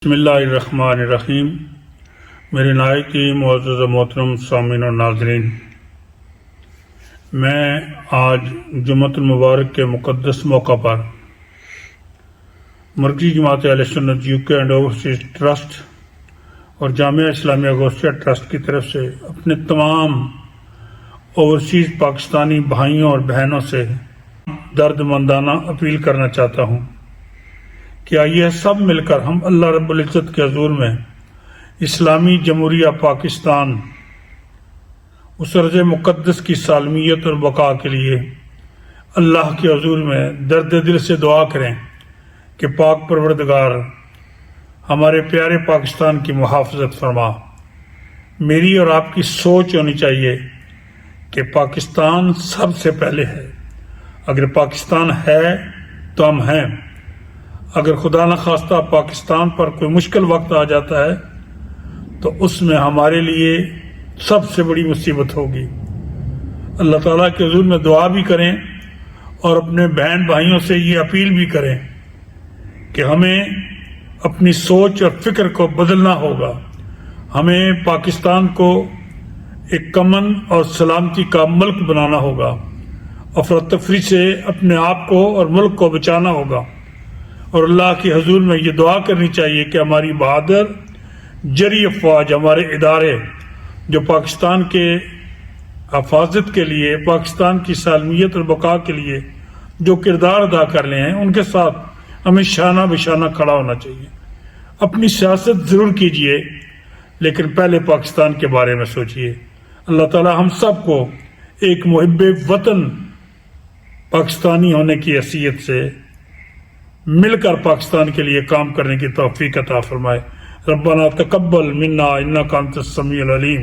بسم اللہ الرحمن الرحیم۔ میرے نائب کی معزز و محترم سامعین اور ناظرین، میں آج جمعۃ المبارک کے مقدس موقع پر مرکزی جماعت اہل سنت UK اینڈ اوورسیز ٹرسٹ اور جامعہ اسلامیہ گوسٹیا ٹرسٹ کی طرف سے اپنے تمام اوورسیز پاکستانی بھائیوں اور بہنوں سے درد مندانہ اپیل کرنا چاہتا ہوں کہ آئیے سب مل کر ہم اللہ رب العزت کے حضور میں اسلامی جمہوریہ پاکستان اس ارض مقدس کی سالمیت اور بقا کے لیے اللہ کے حضور میں درد دل سے دعا کریں کہ پاک پروردگار ہمارے پیارے پاکستان کی محافظت فرما۔ میری اور آپ کی سوچ ہونی چاہیے کہ پاکستان سب سے پہلے ہے۔ اگر پاکستان ہے تو ہم ہیں۔ اگر خدا نخواستہ پاکستان پر کوئی مشکل وقت آ جاتا ہے تو اس میں ہمارے لیے سب سے بڑی مصیبت ہوگی۔ اللہ تعالیٰ کے حضور میں دعا بھی کریں اور اپنے بہن بھائیوں سے یہ اپیل بھی کریں کہ ہمیں اپنی سوچ اور فکر کو بدلنا ہوگا۔ ہمیں پاکستان کو ایک امن اور سلامتی کا ملک بنانا ہوگا۔ افراتفری سے اپنے آپ کو اور ملک کو بچانا ہوگا، اور اللہ کے حضور میں یہ دعا کرنی چاہیے کہ ہماری بہادر جری افواج، ہمارے ادارے جو پاکستان کے حفاظت کے لیے، پاکستان کی سالمیت اور بقا کے لیے جو کردار ادا کر رہے ہیں، ان کے ساتھ ہمیں شانہ بشانہ کھڑا ہونا چاہیے۔ اپنی سیاست ضرور کیجئے، لیکن پہلے پاکستان کے بارے میں سوچئے۔ اللہ تعالی ہم سب کو ایک محب وطن پاکستانی ہونے کی حیثیت سے مل کر پاکستان کے لیے کام کرنے کی توفیق عطا فرمائے۔ ربنا تقبل منا انک انت السمیع العلیم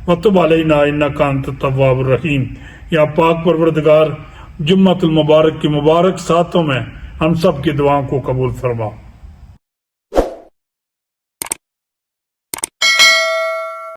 وتب علینا انک انت التواب الرحیم۔ یا پاک پروردگار جمعۃ المبارک کی مبارک ساعتوں میں ہم سب کی دعاؤں کو قبول فرما۔